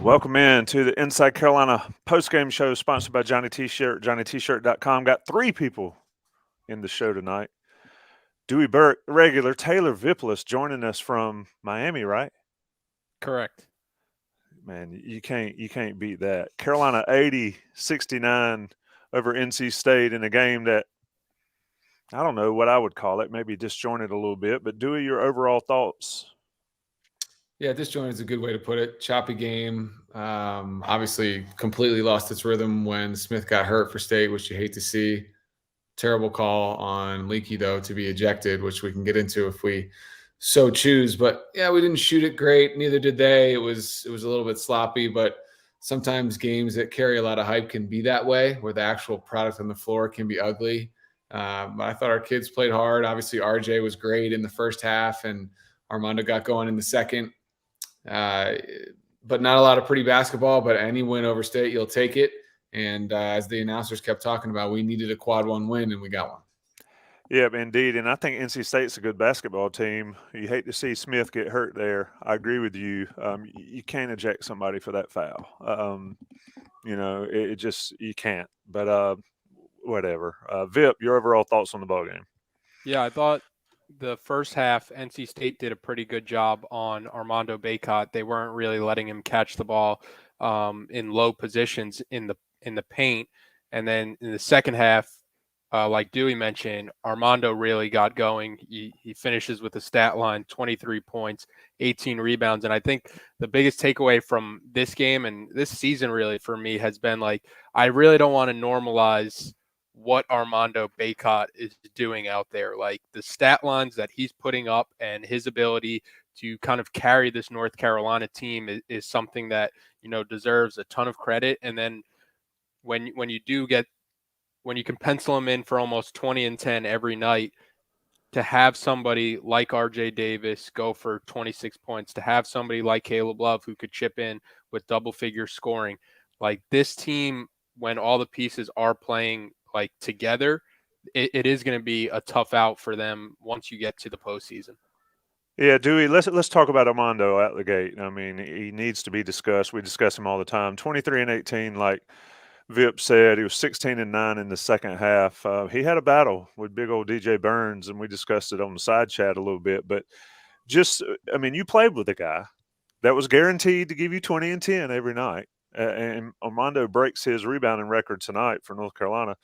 Welcome in to the Inside Carolina Postgame show sponsored by Johnny T-Shirt, JohnnyT-Shirt.com. Got three people in the show tonight. Dewey, Burke, regular, Taylor Vippolis joining us from Miami, right? Correct. Man, you can't beat that. Carolina 80-69 over NC State in a game that I don't know what I would call it, maybe disjointed a little bit. But Dewey, your overall thoughts? Yeah, disjointed is a good way to put it. Choppy game. Obviously, completely lost its rhythm when Smith got hurt for State, which you hate to see. Terrible call on Leaky, though, to be ejected, which we can get into if we so choose. But yeah, we didn't shoot it great. Neither did they. It was a little bit sloppy, but sometimes games that carry a lot of hype can be that way, where the actual product on the floor can be ugly. But I thought our kids played hard. Obviously, RJ was great in the first half, and Armando got going in the second. But not a lot of pretty basketball, but any win over State, you'll take it. And as the announcers kept talking about, we needed a quad one win, and we got one. Yeah, indeed. And I think NC State's a good basketball team. You hate to see Smith get hurt there. I agree with you. You can't eject somebody for that foul. It just – you can't. But whatever. Vip, your overall thoughts on the ballgame? Yeah, I thought the first half, NC State did a pretty good job on Armando Bacot. They weren't really letting him catch the ball in low positions in the paint. And then in the second half, like Dewey mentioned, Armando really got going. He finishes with a stat line, 23 points, 18 rebounds. And I think the biggest takeaway from this game and this season really for me has been like, I really don't want to normalize what Armando Bacot is doing out there. Like the stat lines that he's putting up and his ability to kind of carry this North Carolina team is something that, deserves a ton of credit. And then when you can pencil him in for almost 20 and 10 every night, to have somebody like RJ Davis go for 26 points, to have somebody like Caleb Love who could chip in with double figure scoring, like this team, when all the pieces are playing like together, it is going to be a tough out for them once you get to the postseason. Yeah, Dewey, let's talk about Armando out the gate. I mean, he needs to be discussed. We discuss him all the time. 23 and 18, like Vip said, he was 16 and 9 in the second half. He had a battle with big old DJ Burns, and we discussed it on the side chat a little bit. But you played with a guy that was guaranteed to give you 20 and 10 every night. And Armando breaks his rebounding record tonight for North Carolina.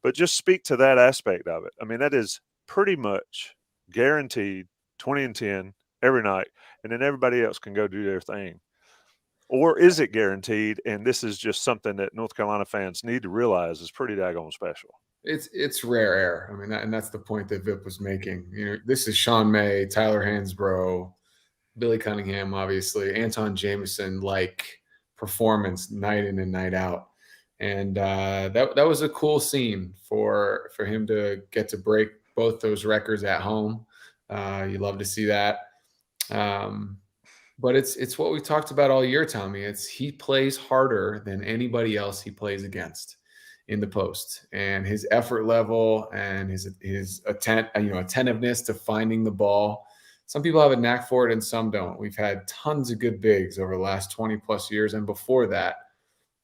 But just speak to that aspect of it. I mean, that is pretty much guaranteed 20 and 10 every night, and then everybody else can go do their thing. Or is it guaranteed, and this is just something that North Carolina fans need to realize is pretty daggone special? It's rare air. I mean, and that's the point that Vip was making. This is Sean May, Tyler Hansbrough, Billy Cunningham, obviously, Anton Jameson, like performance night in and night out. And that was a cool scene for him to get to break both those records at home. You love to see that. But it's what we talked about all year, Tommy. He plays harder than anybody else he plays against in the post, and his effort level and his attentiveness to finding the ball. Some people have a knack for it and some don't. We've had tons of good bigs over the last 20 plus years and before that.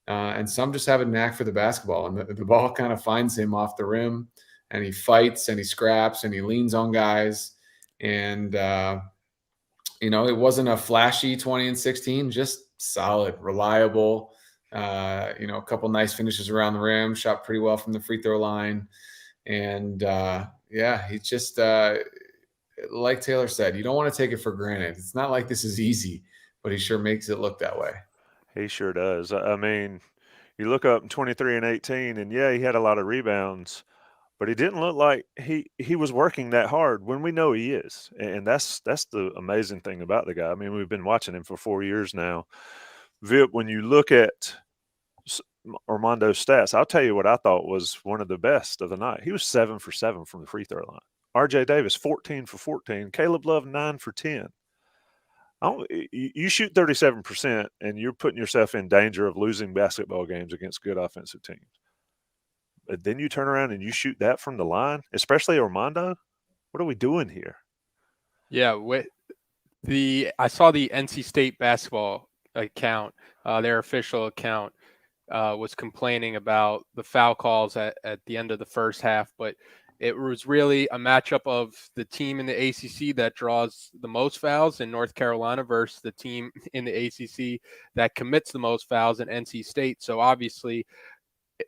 And some just have a knack for the basketball, and the ball kind of finds him off the rim, and he fights and he scraps and he leans on guys. And, it wasn't a flashy 20 and 16, just solid, reliable, a couple nice finishes around the rim, shot pretty well from the free throw line. And he's just, like Taylor said, you don't want to take it for granted. It's not like this is easy, but he sure makes it look that way. He sure does. I mean, you look up in 23 and 18, and yeah, he had a lot of rebounds, but he didn't look like he was working that hard when we know he is. And that's the amazing thing about the guy. I mean, we've been watching him for 4 years now. Vip, when you look at Armando's stats, I'll tell you what I thought was one of the best of the night. He was 7 for 7 from the free throw line. RJ Davis, 14 for 14. Caleb Love, 9 for 10. You shoot 37%, and you're putting yourself in danger of losing basketball games against good offensive teams. But then you turn around and you shoot that from the line, especially Armando. What are we doing here? Yeah, I saw the NC State basketball account, their official account, was complaining about the foul calls at the end of the first half, but it was really a matchup of the team in the ACC that draws the most fouls in North Carolina versus the team in the ACC that commits the most fouls in NC State. So obviously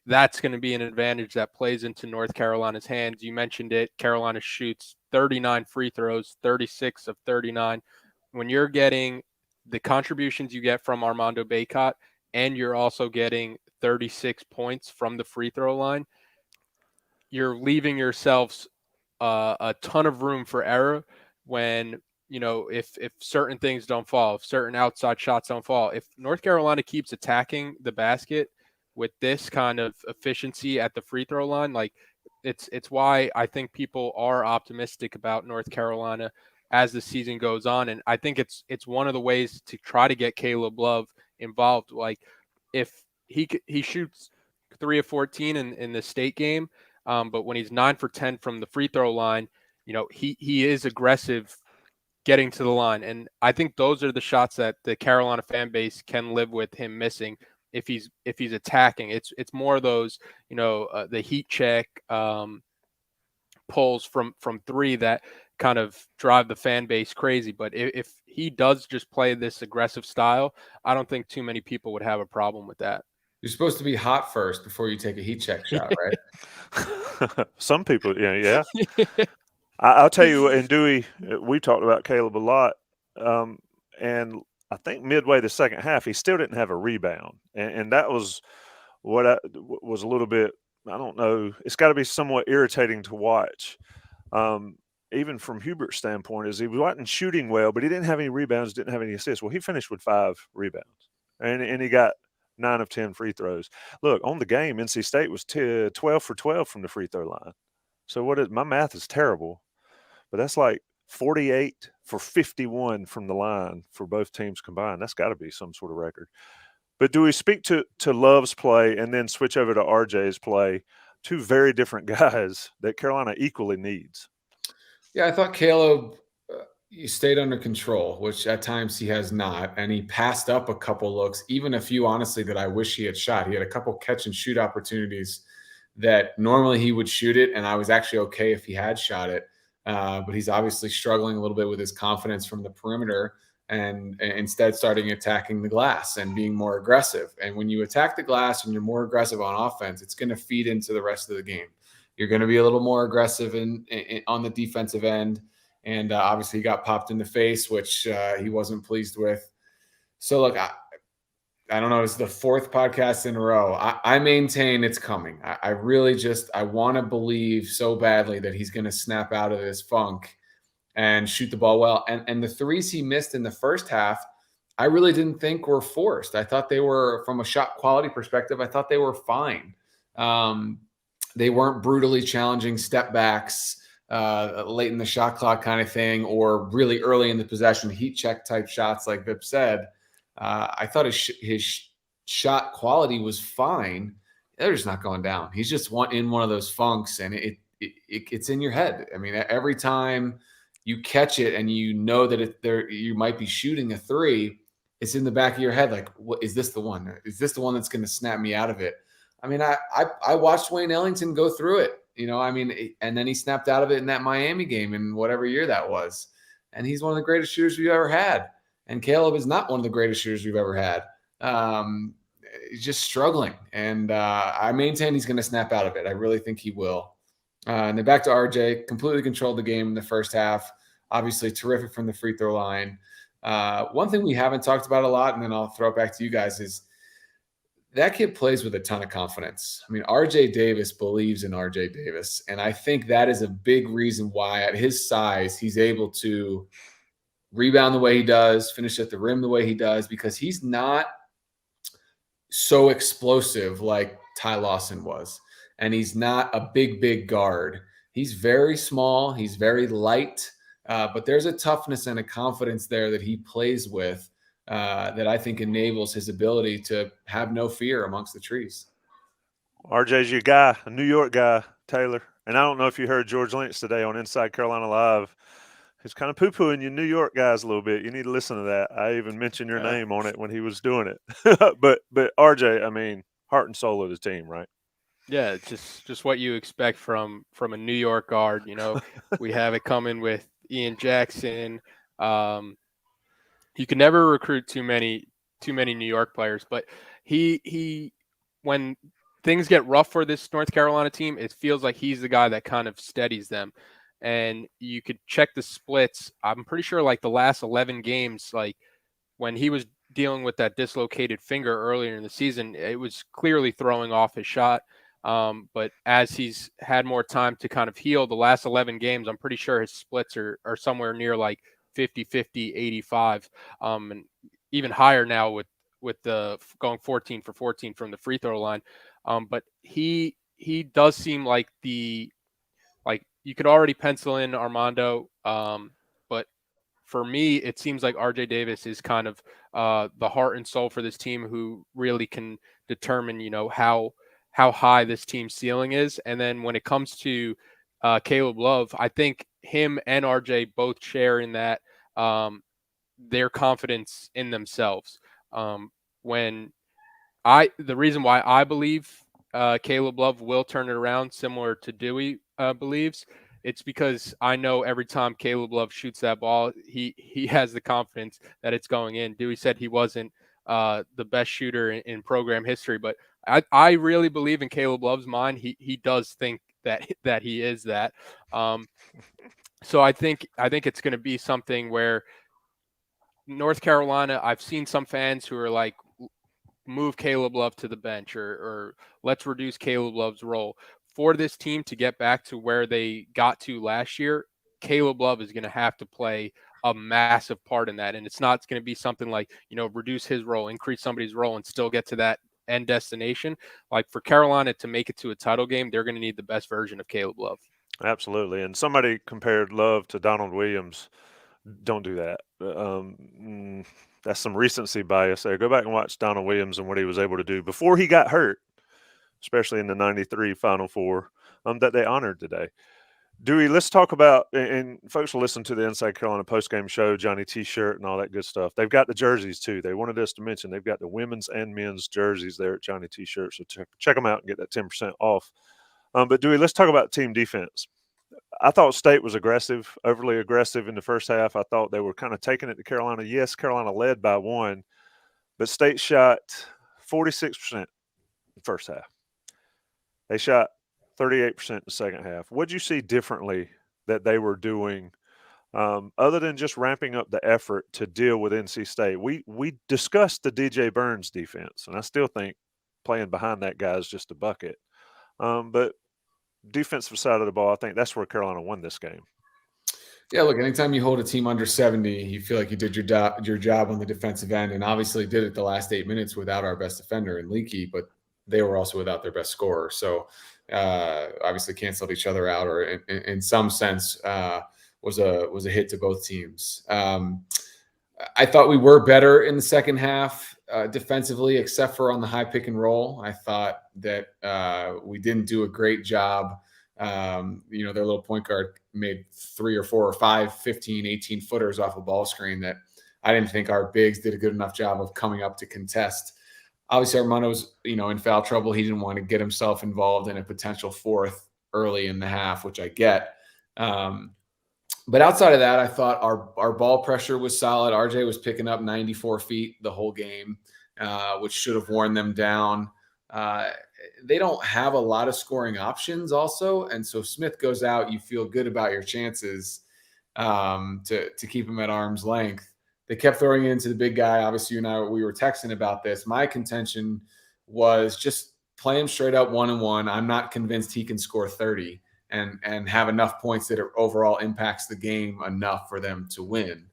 that's going to be an advantage that plays into North Carolina's hands. You mentioned it. Carolina shoots 39 free throws, 36 of 39. When you're getting the contributions you get from Armando Bacot, and you're also getting 36 points from the free throw line, you're leaving yourselves a ton of room for error when, if certain things don't fall, if certain outside shots don't fall. If North Carolina keeps attacking the basket with this kind of efficiency at the free throw line, like it's why I think people are optimistic about North Carolina as the season goes on. And I think it's one of the ways to try to get Caleb Love involved. Like if he shoots 3 of 14 in the state game, but when he's 9 for 10 from the free throw line, he is aggressive getting to the line. And I think those are the shots that the Carolina fan base can live with him missing if he's attacking. It's more those, the heat check pulls from three that kind of drive the fan base crazy. But if he does just play this aggressive style, I don't think too many people would have a problem with that. You're supposed to be hot first before you take a heat check shot, right? Some people, yeah. I'll tell you, and Dewey, we talked about Caleb a lot, and I think midway the second half, he still didn't have a rebound, and that was what was a little bit, I don't know, it's got to be somewhat irritating to watch, even from Hubert's standpoint, is he wasn't shooting well, but he didn't have any rebounds, didn't have any assists. Well, he finished with 5 rebounds, and he got 9 of 10 free throws. Look, on the game, NC State was 12 for 12 from the free throw line. So my math is terrible, but that's like 48 for 51 from the line for both teams combined. That's got to be some sort of record. But do we speak to Love's play and then switch over to RJ's play? Two very different guys that Carolina equally needs. Yeah, I thought Caleb he stayed under control, which at times he has not. And he passed up a couple looks, even a few, honestly, that I wish he had shot. He had a couple catch and shoot opportunities that normally he would shoot it, and I was actually okay if he had shot it. But he's obviously struggling a little bit with his confidence from the perimeter and instead starting attacking the glass and being more aggressive. And when you attack the glass and you're more aggressive on offense, it's going to feed into the rest of the game. You're going to be a little more aggressive on the defensive end. And obviously he got popped in the face, which he wasn't pleased with. So, look, I don't know. It's the 4th podcast in a row. I maintain it's coming. I really I want to believe so badly that he's going to snap out of this funk and shoot the ball well. And the threes he missed in the first half, I really didn't think were forced. I thought they were, from a shot quality perspective, I thought they were fine. They weren't brutally challenging step backs late in the shot clock kind of thing, or really early in the possession heat check type shots like Vip said. I thought his shot quality was fine. They're just not going down. He's just in one of those funks, and it's in your head. I mean, every time you catch it and you know that you might be shooting a three, it's in the back of your head. Like, what is this the one? Is this the one that's going to snap me out of it? I mean, I watched Wayne Ellington go through it. And then he snapped out of it in that Miami game in whatever year that was. And he's one of the greatest shooters we've ever had. And Caleb is not one of the greatest shooters we've ever had. He's just struggling. And I maintain he's going to snap out of it. I really think he will. And then back to RJ, completely controlled the game in the first half. Obviously terrific from the free throw line. One thing we haven't talked about a lot, and then I'll throw it back to you guys, is that kid plays with a ton of confidence. I mean, RJ Davis believes in RJ Davis. And I think that is a big reason why at his size, he's able to rebound the way he does, finish at the rim the way he does, because he's not so explosive like Ty Lawson was. And he's not a big guard. He's very small. He's very light. But there's a toughness and a confidence there that he plays with that I think enables his ability to have no fear amongst the trees. RJ's your guy, a New York guy, Taylor. And I don't know if you heard George Lynch today on Inside Carolina Live. He's kind of poo-pooing you New York guys a little bit. You need to listen to that. I even mentioned your name on it when he was doing it. but RJ, I mean, heart and soul of the team, right? Yeah, it's just what you expect from a New York guard. We have it coming with Ian Jackson. You can never recruit too many New York players, but he when things get rough for this North Carolina team, it feels like he's the guy that kind of steadies them. And you could check the splits. I'm pretty sure like the last 11 games, like when he was dealing with that dislocated finger earlier in the season, it was clearly throwing off his shot. But as he's had more time to kind of heal, the last 11 games, I'm pretty sure his splits are somewhere near like 50, 50, 85, and even higher now with the going 14 for 14 from the free throw line. But he does seem like you could already pencil in Armando. But for me, it seems like RJ Davis is kind of the heart and soul for this team, who really can determine, how high this team's ceiling is. And then when it comes to Caleb Love, I think him and RJ both share in that their confidence in themselves. The reason why I believe Caleb Love will turn it around, similar to Dewey believes, it's because I know every time Caleb Love shoots that ball, he has the confidence that it's going in. Dewey said he wasn't the best shooter in program history, but I really believe in Caleb Love's mind. He does think that he is that. So I think it's going to be something where North Carolina, I've seen some fans who are like, move Caleb Love to the bench, or let's reduce Caleb Love's role. For this team to get back to where they got to last year, Caleb Love is going to have to play a massive part in that. And it's not going to be something like, reduce his role, increase somebody's role, and still get to that end destination. Like, for Carolina to make it to a title game, they're going to need the best version of Caleb Love. Absolutely. And somebody compared Love to Donald Williams. Don't do that. That's some recency bias there. Go back and watch Donald Williams and what he was able to do before he got hurt, especially in the 93 Final Four that they honored today. Dewey, let's talk about, and folks will listen to the Inside Carolina Postgame show, Johnny T-shirt and all that good stuff. They've got the jerseys too. They wanted us to mention they've got the women's and men's jerseys there at Johnny T-shirt. So check them out and get that 10% off. But Dewey, let's talk about team defense. I thought State was aggressive, overly aggressive in the first half. I thought they were kind of taking it to Carolina. Yes, Carolina led by 1, but State shot 46% in the first half. They shot 38% in the second half. What did you see differently that they were doing other than just ramping up the effort to deal with NC State? We discussed the DJ Burns defense, and I still think playing behind that guy is just a bucket. But defensive side of the ball, I think that's where Carolina won this game. Yeah, look, anytime you hold a team under 70, you feel like you did your job on the defensive end, and obviously did it the last 8 minutes without our best defender in Leakey, but they were also without their best scorer. So obviously canceled each other out, or in some sense was a hit to both teams. I thought we were better in the second half defensively, except for on the high pick and roll. I thought that we didn't do a great job. Their little point guard made 3 or 4 or 5, 15, 18 footers off a ball screen that I didn't think our bigs did a good enough job of coming up to contest. Obviously, Armando was, in foul trouble. He didn't want to get himself involved in a potential fourth early in the half, which I get. But outside of that, I thought our ball pressure was solid. RJ was picking up 94 feet the whole game, which should have worn them down. They don't have a lot of scoring options also. And so Smith goes out, you feel good about your chances to keep him at arm's length. They kept throwing it into the big guy. Obviously, you and I, we were texting about this. My contention was just play him straight up 1-on-1. I'm not convinced he can score 30 and have enough points that it overall impacts the game enough for them to win.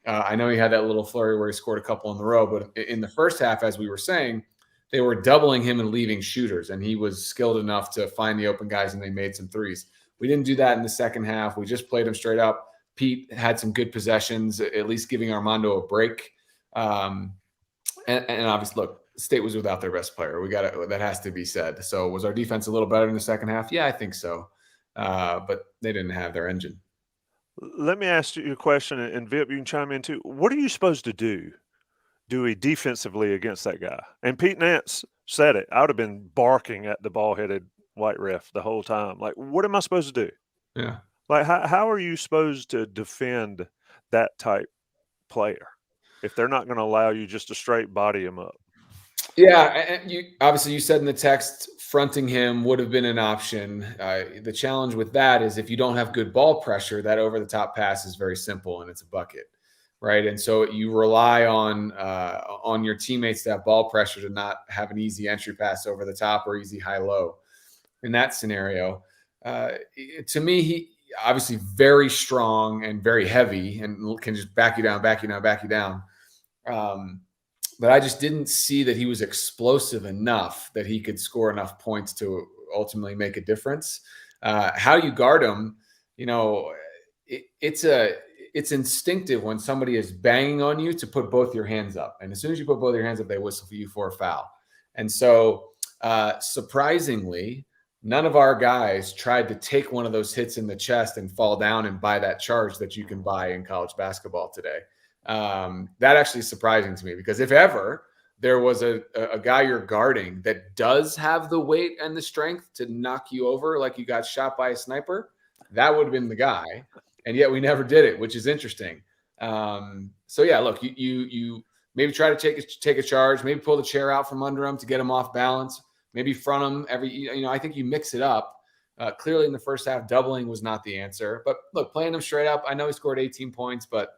I know he had that little flurry where he scored a couple in the row, but in the first half, as we were saying, they were doubling him and leaving shooters, and he was skilled enough to find the open guys, and they made some threes. We didn't do that in the second half. We just played him straight up. Pete had some good possessions, at least giving Armando a break. And obviously, look, State was without their best player. That has to be said. So was our defense a little better in the second half? Yeah, I think so. But they didn't have their engine. Let me ask you a question, and Vip, you can chime in too. What are you supposed to do, Dewey, defensively against that guy? And Pete Nance said it. I would have been barking at the ball-headed white ref the whole time. Like, what am I supposed to do? Yeah. Like, how are you supposed to defend that type player if they're not going to allow you just to straight body him up? Yeah, and you said in the text fronting him would have been an option. The challenge with that is if you don't have good ball pressure, that over the top pass is very simple and it's a bucket, right? And so you rely on your teammates to have ball pressure to not have an easy entry pass over the top or easy high low. In that scenario, to me, he obviously very strong and very heavy and can just back you down, back you down, back you down. But I just didn't see that he was explosive enough that he could score enough points to ultimately make a difference. How you guard him, it's instinctive when somebody is banging on you to put both your hands up. And as soon as you put both your hands up, they whistle for you for a foul. And so surprisingly, none of our guys tried to take one of those hits in the chest and fall down and buy that charge that you can buy in college basketball today. That actually is surprising to me because if ever there was a guy you're guarding that does have the weight and the strength to knock you over like you got shot by a sniper, that would have been the guy. And yet we never did it, which is interesting. So yeah, look, you maybe try to take a charge, maybe pull the chair out from under him to get him off balance, maybe front him I think you mix it up. Clearly in the first half, doubling was not the answer, but look, playing him straight up, I know he scored 18 points, but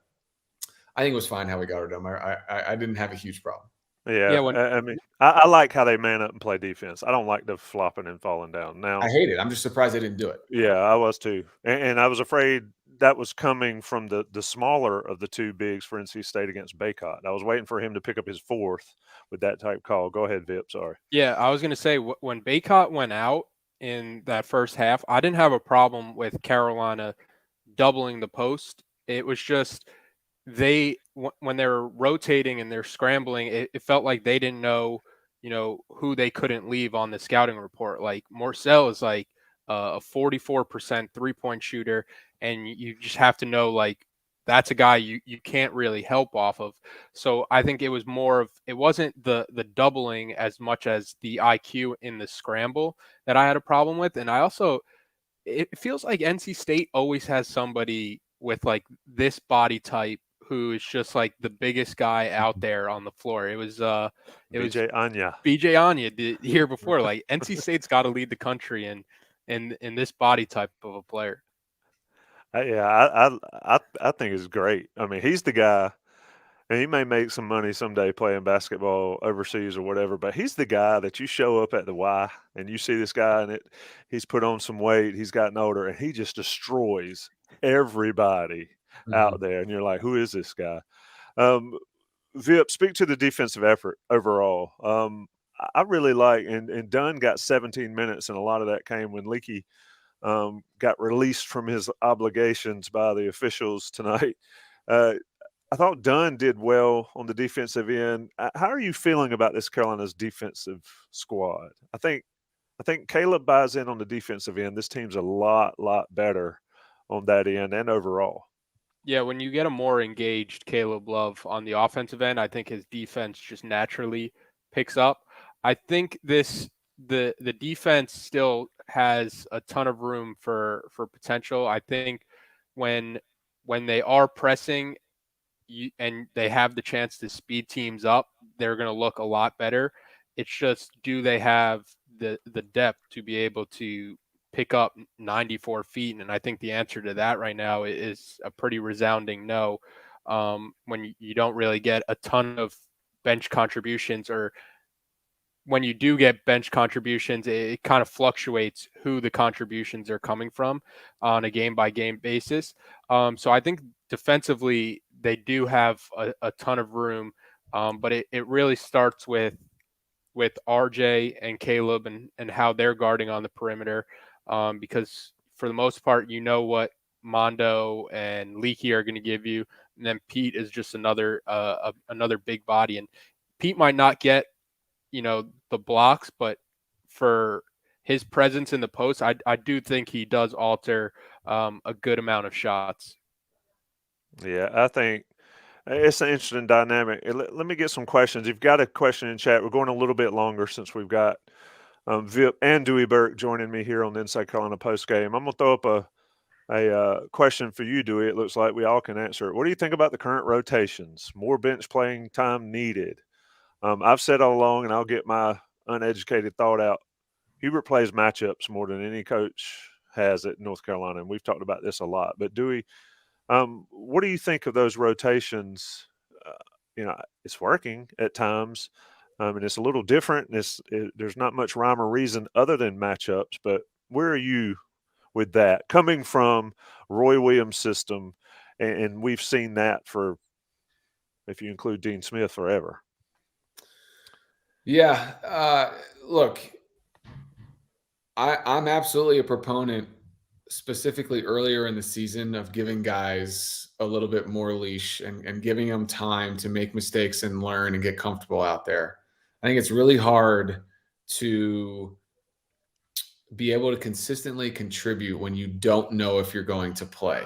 I think it was fine how we guarded him. I didn't have a huge problem. Yeah, I mean, I like how they man up and play defense. I don't like the flopping and falling down. Now, I hate it. I'm just surprised they didn't do it. Yeah, I was too, and I was afraid that was coming from the smaller of the two bigs for NC State against Bacot. I was waiting for him to pick up his fourth with that type call. Go ahead, Vip. Sorry. Yeah, I was going to say when Bacot went out in that first half, I didn't have a problem with Carolina doubling the post. It was just when they were rotating and they're scrambling, it felt like they didn't know, who they couldn't leave on the scouting report. Like Morcell is like a 44% 3-point shooter, and you just have to know like that's a guy you can't really help off of. So I think it was it wasn't the doubling as much as the IQ in the scramble that I had a problem with. And it feels like NC State always has somebody with like this body type who is just like the biggest guy out there on the floor. It was BJ Anya. BJ Anya the year before. Like NC State's got to lead the country in this body type of a player. I think it's great. I mean, he's the guy, and he may make some money someday playing basketball overseas or whatever, but he's the guy that you show up at the Y and you see this guy and he's put on some weight, he's gotten older, and he just destroys everybody out there. And you're like, who is this guy? Vip, speak to the defensive effort overall. I really like, and Dunn got 17 minutes, and a lot of that came when Leakey got released from his obligations by the officials tonight. I thought Dunn did well on the defensive end. How are you feeling about this Carolina's defensive squad? I think Caleb buys in on the defensive end. This team's a lot better on that end and overall. Yeah, when you get a more engaged Caleb Love on the offensive end, I think his defense just naturally picks up. I think the defense still has a ton of room for potential. I think when they are pressing and they have the chance to speed teams up, they're going to look a lot better. It's just, do they have the depth to be able to pick up 94 feet? And I think the answer to that right now is a pretty resounding no. When you don't really get a ton of bench contributions, or when you do get bench contributions, it kind of fluctuates who the contributions are coming from on a game-by-game basis. So I think defensively they do have a ton of room, but it really starts with RJ and Caleb and how they're guarding on the perimeter, because for the most part, what Mondo and Leakey are going to give you, and then Pete is just another big body, and Pete might not get the blocks, but for his presence in the post, I do think he does alter a good amount of shots. Yeah, I think it's an interesting dynamic. Let me get some questions. You've got a question in chat. We're going a little bit longer since we've got Vip and Dewey Burke joining me here on the Inside Carolina Postgame. I'm going to throw up a question for you, Dewey. It looks like we all can answer it. What do you think about the current rotations? More bench playing time needed. I've said all along, and I'll get my uneducated thought out. Hubert plays matchups more than any coach has at North Carolina, and we've talked about this a lot. But Dewey, what do you think of those rotations? It's working at times, and it's a little different. There's not much rhyme or reason other than matchups. But where are you with that? Coming from Roy Williams' system, and we've seen that for, if you include Dean Smith, forever. Yeah. Look, I'm absolutely a proponent, specifically earlier in the season, of giving guys a little bit more leash and giving them time to make mistakes and learn and get comfortable out there. I think it's really hard to be able to consistently contribute when you don't know if you're going to play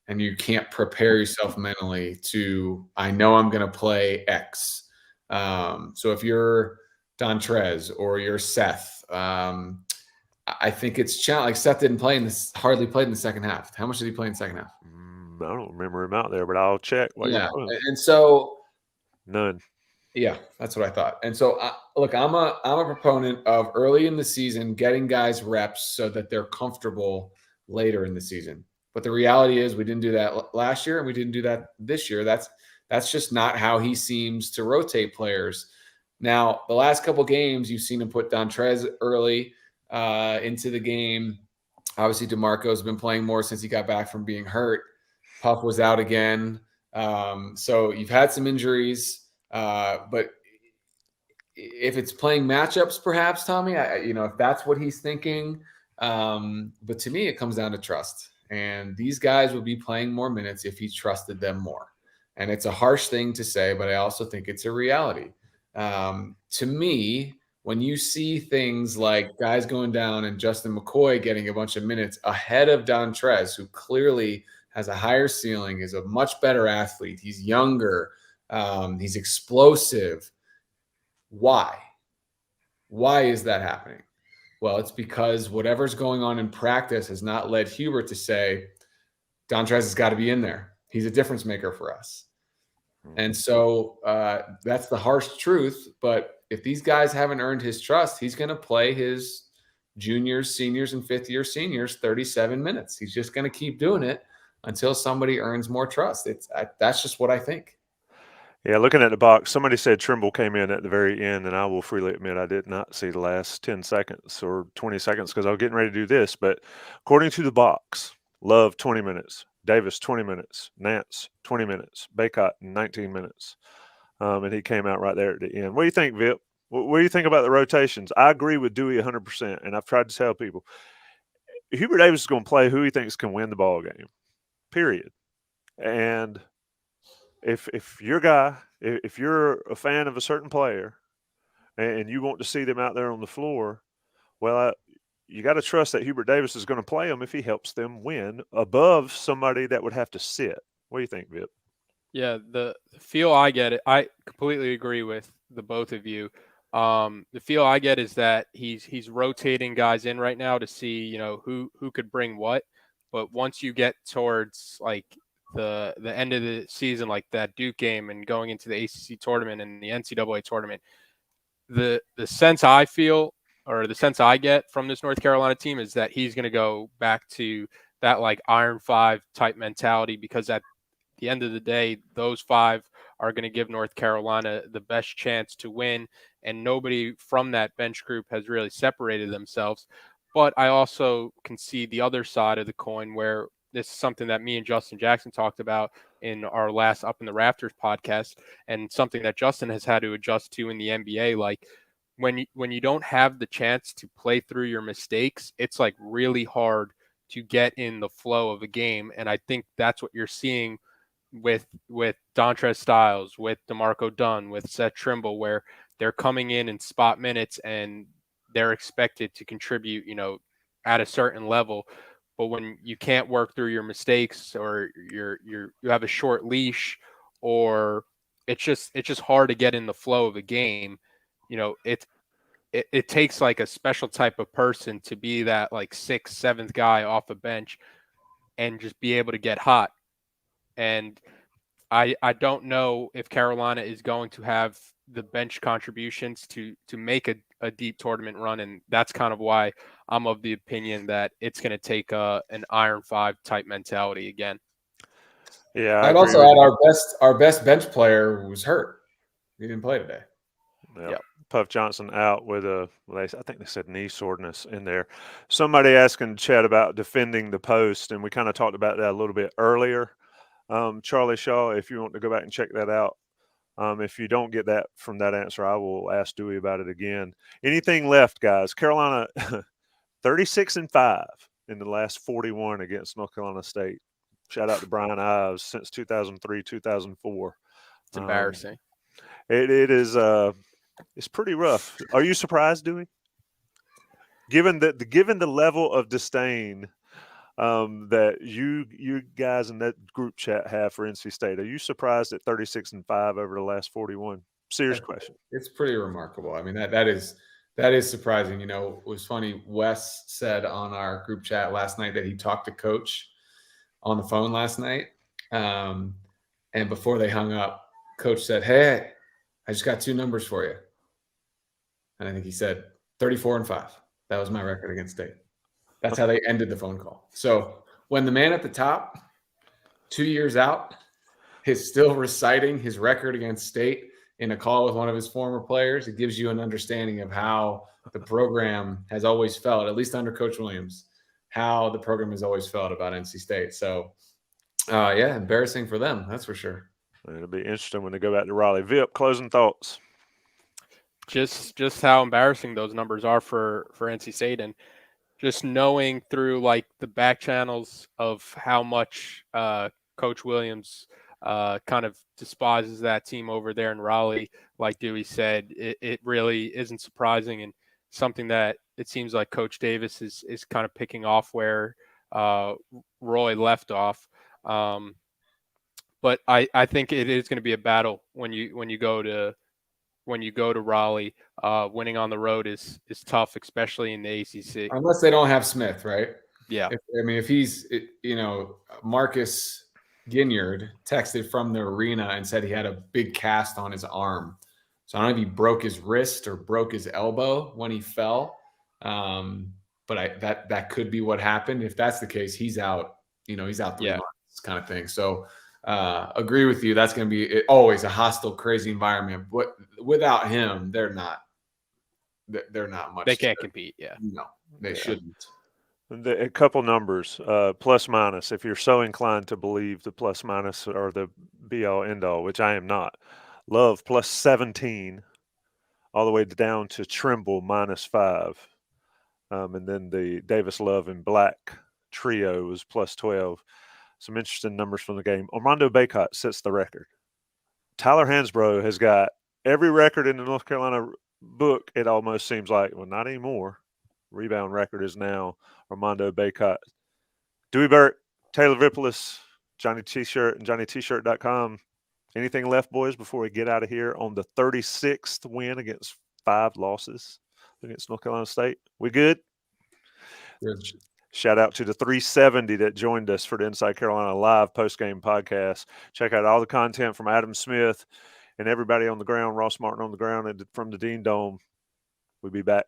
and you can't prepare yourself mentally to, I know I'm going to play X. So if you're Dontrez or you're Seth, I think it's challenging. Like Seth didn't play hardly played in the second half. How much did he play in the second half? I don't remember him out there, but I'll check. Yeah, and so none. Yeah, that's what I thought. And so, look, I'm a proponent of early in the season getting guys reps so that they're comfortable later in the season. But the reality is, we didn't do that last year, and we didn't do that this year. That's just not how he seems to rotate players. Now, the last couple games, you've seen him put Dontrez early into the game. Obviously, DeMarco's been playing more since he got back from being hurt. Puff was out again. So you've had some injuries. But if it's playing matchups, perhaps, Tommy, if that's what he's thinking. But to me, it comes down to trust. And these guys would be playing more minutes if he trusted them more. And it's a harsh thing to say, but I also think it's a reality. To me, when you see things like guys going down and Justin McCoy getting a bunch of minutes ahead of Dontrez, who clearly has a higher ceiling, is a much better athlete, he's younger, he's explosive. Why? Why is that happening? Well, it's because whatever's going on in practice has not led Hubert to say, Dontrez has got to be in there. He's a difference maker for us. And so that's the harsh truth. But if these guys haven't earned his trust, he's going to play his juniors, seniors, and fifth-year seniors 37 minutes. He's just going to keep doing it until somebody earns more trust. That's just what I think. Yeah, looking at the box, somebody said Trimble came in at the very end, and I will freely admit I did not see the last 10 seconds or 20 seconds because I was getting ready to do this. But according to the box, Love 20 minutes, Davis 20 minutes, Nance 20 minutes, Bacot 19 minutes. And he came out right there at the end. What do you think, Vip? What do you think about the rotations? I agree with Dewey 100%, and I've tried to tell people Hubert Davis is going to play who he thinks can win the ball game, period. And if your guy, if you're a fan of a certain player and you want to see them out there on the floor, well, you got to trust that Hubert Davis is going to play them if he helps them win above somebody that would have to sit. What do you think, Vip? Yeah, the feel I get, I completely agree with the both of you. The feel I get is that he's rotating guys in right now to see, who could bring what. But once you get towards like the end of the season, like that Duke game and going into the ACC tournament and the NCAA tournament, the sense I feel, or the sense I get from this North Carolina team, is that he's going to go back to that like Iron 5 type mentality, because at the end of the day, those 5 are going to give North Carolina the best chance to win, and nobody from that bench group has really separated themselves. But I also can see the other side of the coin, where this is something that me and Justin Jackson talked about in our last Up in the Rafters podcast, and something that Justin has had to adjust to in the NBA. Like when you don't have the chance to play through your mistakes, it's like really hard to get in the flow of a game. And I think that's what you're seeing with Dontrez Styles, with DeMarco Dunn, with Seth Trimble, where they're coming in spot minutes and they're expected to contribute, at a certain level. But when you can't work through your mistakes, or you have a short leash, or it's just hard to get in the flow of a game, it takes like a special type of person to be that like 6th, 7th guy off a bench and just be able to get hot. And I don't know if Carolina is going to have the bench contributions to make a deep tournament run, and that's kind of why I'm of the opinion that it's going to take an Iron 5 type mentality again. Yeah, I'd also add our best bench player was hurt. He didn't play today. Yep. Puff Johnson out with I think they said knee soreness in there. Somebody asking Chad about defending the post, and we kind of talked about that a little bit earlier. Charlie Shaw, if you want to go back and check that out. If you don't get that from that answer, I will ask Dewey about it again. Anything left, guys? Carolina 36-5 in the last 41 against North Carolina State. Shout out to Brian Ives since 2003, 2004. It's embarrassing. It is it's pretty rough. Are you surprised, Dewey? Given the level of disdain that you guys in that group chat have for NC State, are you surprised at 36-5 over the last 41? Serious question. It's pretty remarkable. I mean, that is surprising. It was funny. Wes said on our group chat last night that he talked to Coach on the phone last night, and before they hung up, Coach said, "Hey, I just got 2 numbers for you," and I think he said 34-5. That was my record against State. That's how they ended the phone call. So when the man at the top, 2 years out, is still reciting his record against State in a call with one of his former players, it gives you an understanding of how the program has always felt, at least under Coach Williams, how the program has always felt about NC State. So, embarrassing for them, that's for sure. It'll be interesting when they go back to Raleigh. Vip, closing thoughts. Just how embarrassing those numbers are for NC State, and just knowing through like the back channels of how much Coach Williams kind of despises that team over there in Raleigh. Like Dewey said, it really isn't surprising, and something that it seems like Coach Davis is kind of picking off where Roy left off. But I think it is going to be a battle when you go to Raleigh. Winning on the road is tough, especially in the ACC. Unless they don't have Smith, right? Yeah. If he's, Marcus Ginyard texted from the arena and said he had a big cast on his arm. So I don't know if he broke his wrist or broke his elbow when he fell. But that could be what happened. If that's the case, he's out. He's out 3 months, kind of thing. So agree with you. That's going to be always a hostile, crazy environment. But without him, they're not much. They can't compete. Yeah. No, they shouldn't. A couple numbers, plus minus, if you're so inclined to believe the plus minus or the be-all, end-all, which I am not. Love plus 17, all the way down to Trimble minus 5. And then the Davis Love and Black trio was plus 12. Some interesting numbers from the game. Armando Bacot sets the record. Tyler Hansbrough has got every record in the North Carolina book, it almost seems like. Well, not anymore. Rebound record is now Armando Bacot. Dewey Burke, Taylor Vippolis, Johnny T-Shirt, and JohnnyT-Shirt.com. Anything left, boys, before we get out of here on the 36th win against 5 losses against North Carolina State? We good? Good. Shout out to the 370 that joined us for the Inside Carolina live postgame podcast. Check out all the content from Adam Smith and everybody on the ground, Ross Martin on the ground from the Dean Dome. We'll be back.